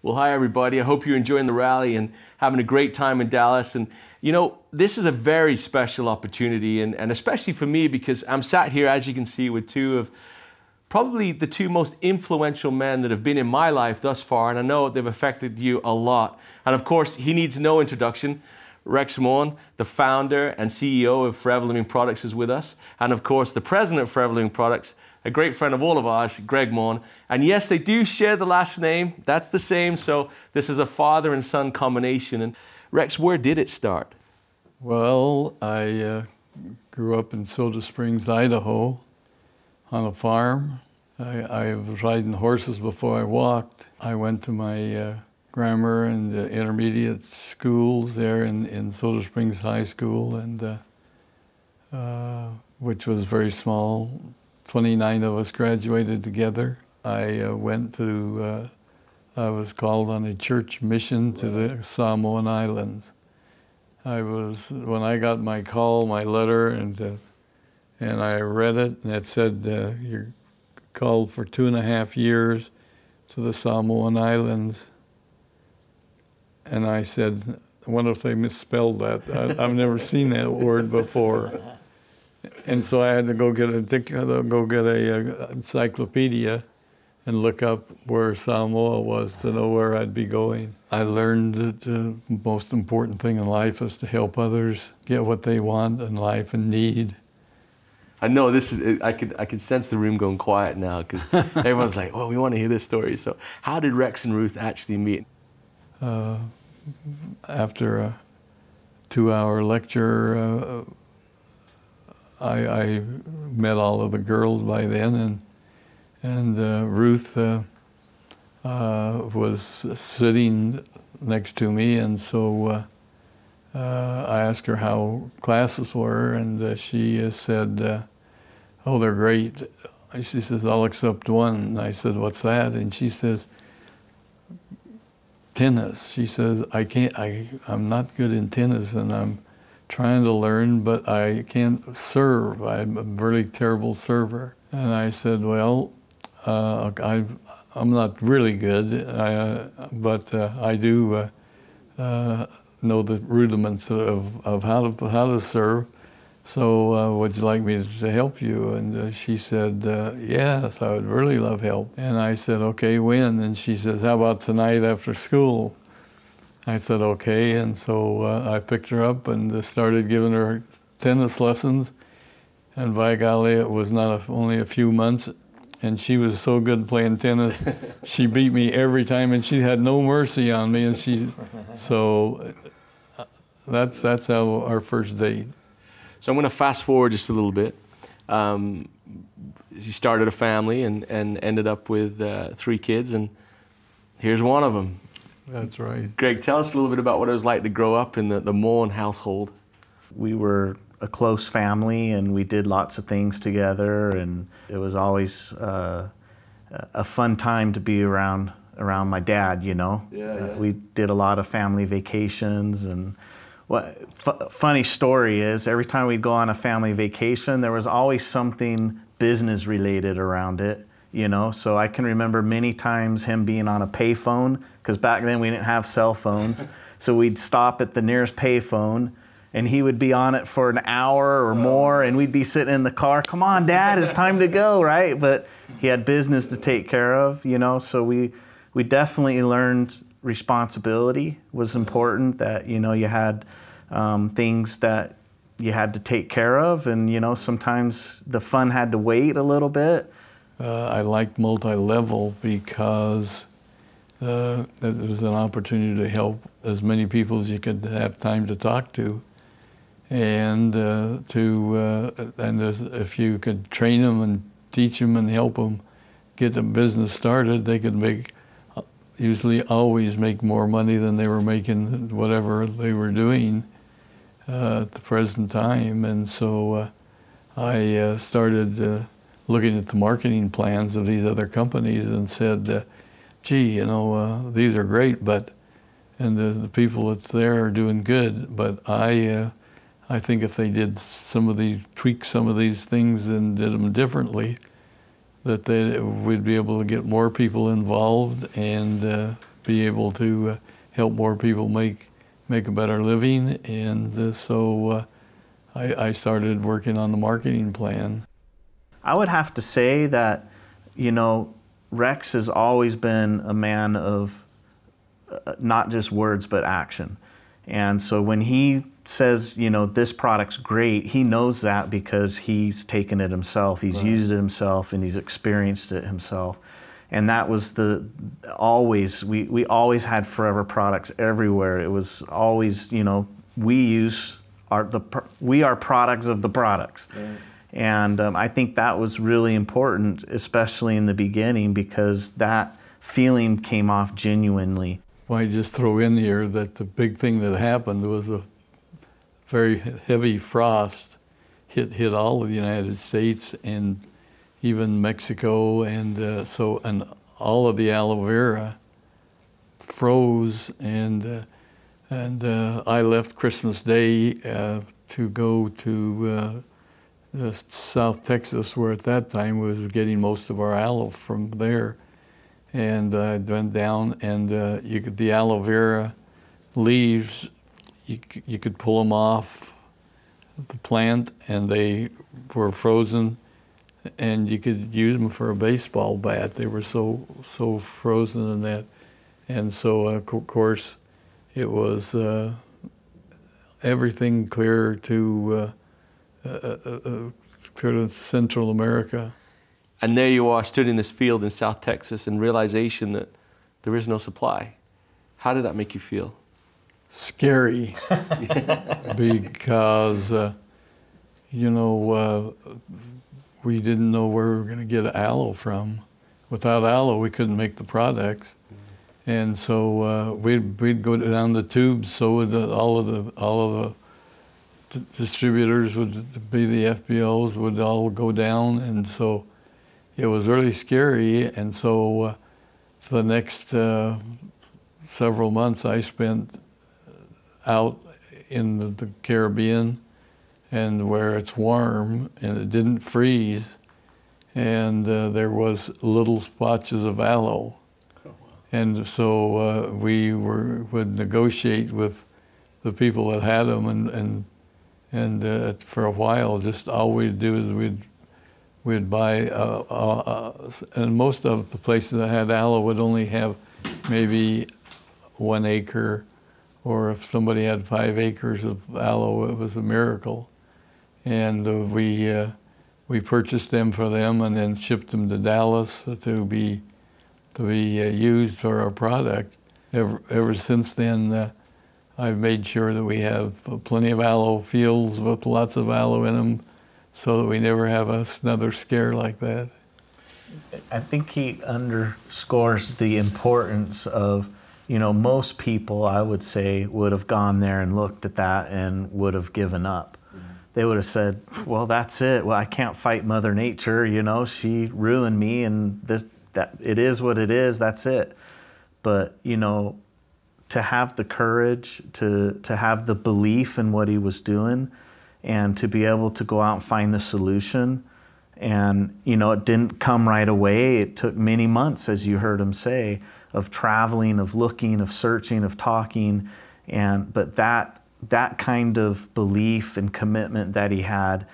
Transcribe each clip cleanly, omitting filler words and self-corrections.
Well, hi everybody. I hope you're enjoying the rally and having a great time in Dallas. And you know, this is a very special opportunity, and especially for me because I'm sat here, as you can see, with two of probably the two most influential men that have been in my life thus far, and I know they've affected you a lot. And of course, he needs no introduction. Rex Maughan, the founder and CEO of Forever Living Products, is with us. And of course, the president of Forever Living Products, a great friend of all of ours, Gregg Maughan. And yes, they do share the last name. That's the same. So this is a father and son combination. And Rex, where did it start? Well, I grew up in Soda Springs, Idaho, on a farm. I was riding horses before I walked. I went to my grammar and intermediate schools there in Soda Springs High School, and which was very small. 29 of us graduated together. I was called on a church mission to the Samoan Islands. When I got my call, my letter, and I read it, and it said, you're called for 2.5 years to the Samoan Islands. And I said, I wonder if they misspelled that. I've never seen that word before. And so I had to go get a encyclopedia and look up where Samoa was to know where I'd be going. I learned that the most important thing in life is to help others get what they want in life and need. I know this is, I could sense the room going quiet now because everyone's like, oh, we want to hear this story. So how did Rex and Ruth actually meet? After a 2-hour lecture, I met all of the girls by then, and Ruth was sitting next to me, and so I asked her how classes were, and she said, oh, they're great. She says, all except one. And I said, what's that? And she says, tennis. She says, I'm not good in tennis, and I'm trying to learn, but I can't serve. I'm a really terrible server. And I said, well, I'm not really good, but I do know the rudiments of how to serve. So would you like me to help you? And she said, yes, I would really love help. And I said, okay, when? And she says, how about tonight after school? I said, okay. And so I picked her up and started giving her tennis lessons. And by golly, it was only a few months. And she was so good playing tennis. She beat me every time, and she had no mercy on me. And so that's how our first date. So I'm going to fast forward just a little bit. She started a family and ended up with 3 kids, and here's one of them. That's right. Greg, tell us a little bit about what it was like to grow up in the Maughan household. We were a close family, and we did lots of things together, and it was always a fun time to be around my dad, you know. Yeah. We did a lot of family vacations, and funny story is every time we'd go on a family vacation, there was always something business related around it, you know. So I can remember many times him being on a payphone, because back then we didn't have cell phones. So we'd stop at the nearest payphone, and he would be on it for an hour or more, and we'd be sitting in the car, come on, Dad, it's time to go, right? But he had business to take care of, you know. So we definitely learned responsibility was important, that, you know, you had things that you had to take care of, and, you know, sometimes the fun had to wait a little bit. I liked multi-level because there was an opportunity to help as many people as you could have time to talk to, and if you could train them and teach them and help them get the business started, they could usually always make more money than they were making whatever they were doing at the present time. And so I started looking at the marketing plans of these other companies and said, gee, you know, these are great, and the people that's there are doing good, but I think if they did tweak some of these things and did them differently, that we'd be able to get more people involved and be able to help more people make a better living. And so I started working on the marketing plan. I would have to say that, you know, Rex has always been a man of not just words, but action. And so when he says, you know, this product's great, he knows that because he's taken it himself, he's used it himself, and he's experienced it himself. And that was we always had Forever products everywhere. It was always, you know, we are products of the products. Right. And I think that was really important, especially in the beginning, because that feeling came off genuinely. Well, I just throw in here that the big thing that happened was a very heavy frost hit all of the United States and even Mexico, and and all of the aloe vera froze, and I left Christmas Day to go to South Texas, where at that time we was getting most of our aloe from there, and I went down, and the aloe vera leaves, you could pull them off the plant, and they were frozen, and you could use them for a baseball bat. They were so frozen in that. And so, of course, it was everything clear to Central America. And there you are, stood in this field in South Texas, and realization that there is no supply. How did that make you feel? Scary, because, you know, we didn't know where we were going to get aloe from. Without aloe, we couldn't make the products. And so we'd go down the tubes, so would all of the distributors would be the FBOs, would all go down, and so it was really scary. And so for the next several months I spent out in the Caribbean, and where it's warm and it didn't freeze, and there was little splotches of aloe. And so we would negotiate with the people that had them, and for a while, just all we'd do is we'd buy, and most of the places that had aloe would only have maybe 1 acre, or if somebody had 5 acres of aloe, it was a miracle. And we purchased them for them, and then shipped them to Dallas to be used for our product. Ever since then, I've made sure that we have plenty of aloe fields with lots of aloe in them, so that we never have another scare like that. I think he underscores the importance of, you know, most people, I would say, would have gone there and looked at that and would have given up. They would have said, well, that's it. Well, I can't fight Mother Nature, you know, she ruined me, and that it is what it is, that's it. But, you know, to have the courage, to have the belief in what he was doing, and to be able to go out and find the solution. And, you know, it didn't come right away. It took many months, as you heard him say, of traveling, of looking, of searching, of talking. But that kind of belief and commitment that he had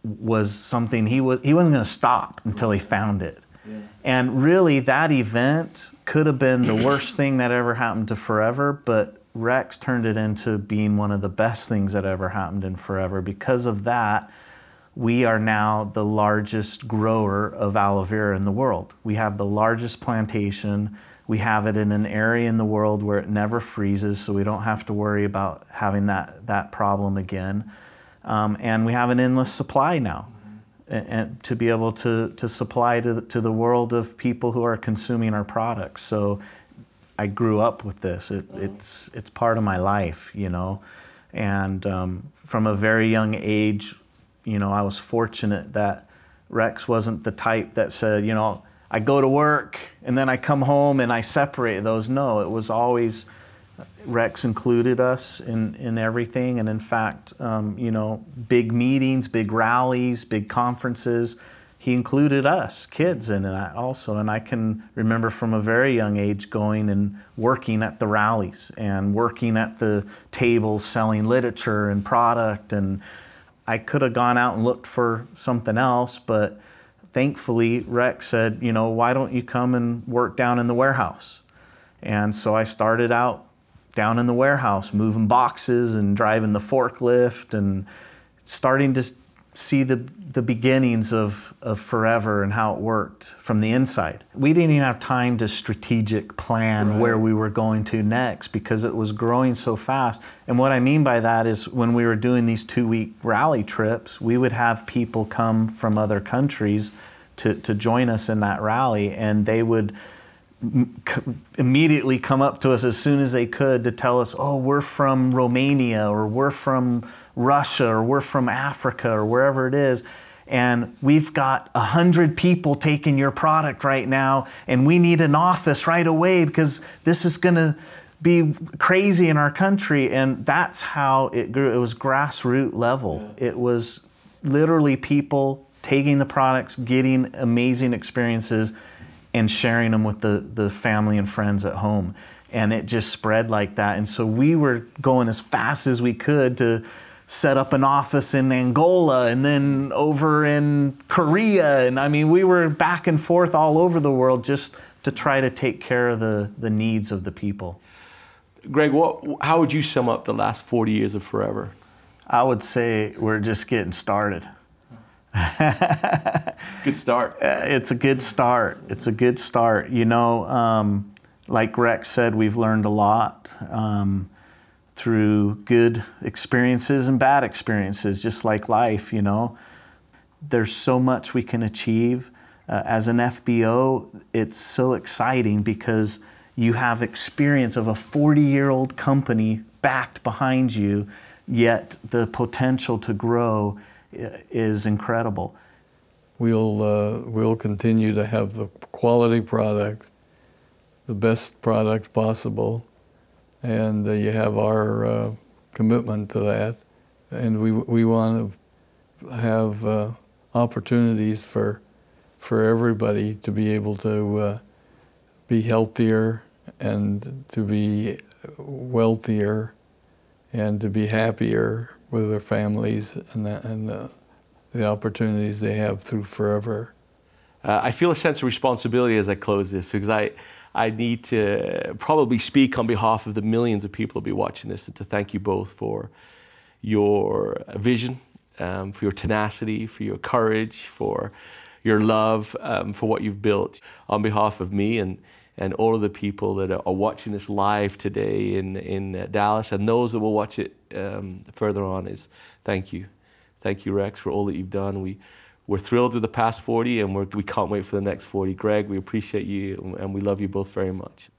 was something he wasn't going to stop until he found it. Yeah. And really, that event could have been the worst thing that ever happened to Forever, but Rex turned it into being one of the best things that ever happened in Forever. Because of that, we are now the largest grower of aloe vera in the world. We have the largest plantation. We have it in an area in the world where it never freezes, so we don't have to worry about having that problem again. And we have an endless supply now, and to be able to supply to the world of people who are consuming our products. So I grew up with this. It's part of my life, you know. And from a very young age, you know, I was fortunate that Rex wasn't the type that said, you know, I go to work and then I come home and I separate those. No, it was always, Rex included us in everything. And in fact, you know, big meetings, big rallies, big conferences, he included us, kids, in that also. And I can remember from a very young age going and working at the rallies and working at the tables selling literature and product. And I could have gone out and looked for something else, but thankfully Rex said, you know, why don't you come and work down in the warehouse? And so I started out down in the warehouse, moving boxes and driving the forklift and starting to see the beginnings of Forever and how it worked from the inside. We didn't even have time to strategic plan where we were going to next because it was growing so fast. And what I mean by that is when we were doing these 2-week rally trips, we would have people come from other countries to join us in that rally, and they would immediately come up to us as soon as they could to tell us, oh, we're from Romania, or we're from Russia, or we're from Africa, or wherever it is, and we've got 100 people taking your product right now, and we need an office right away because this is going to be crazy in our country. And that's how it grew. It was grassroots level. It was literally people taking the products, getting amazing experiences, and sharing them with the family and friends at home. And it just spread like that. And so we were going as fast as we could to set up an office in Angola and then over in Korea. And I mean, we were back and forth all over the world just to try to take care of the needs of the people. Greg, how would you sum up the last 40 years of Forever? I would say we're just getting started. Good start. It's a good start. It's a good start. You know, like Rex said, we've learned a lot through good experiences and bad experiences, just like life, you know. There's so much we can achieve. As an FBO, it's so exciting because you have experience of a 40-year-old company backed behind you, yet the potential to grow is incredible. We'll continue to have the quality product, the best product possible, and you have our commitment to that. And we want to have opportunities for everybody to be able to be healthier and to be wealthier and to be happier with their families and the opportunities they have through Forever. I feel a sense of responsibility as I close this because I need to probably speak on behalf of the millions of people who will be watching this and to thank you both for your vision, for your tenacity, for your courage, for your love, for what you've built. On behalf of me and all of the people that are watching this live today in Dallas and those that will watch it further on is thank you. Thank you, Rex, for all that you've done. We're thrilled with the past 40 and we can't wait for the next 40. Greg, we appreciate you and we love you both very much.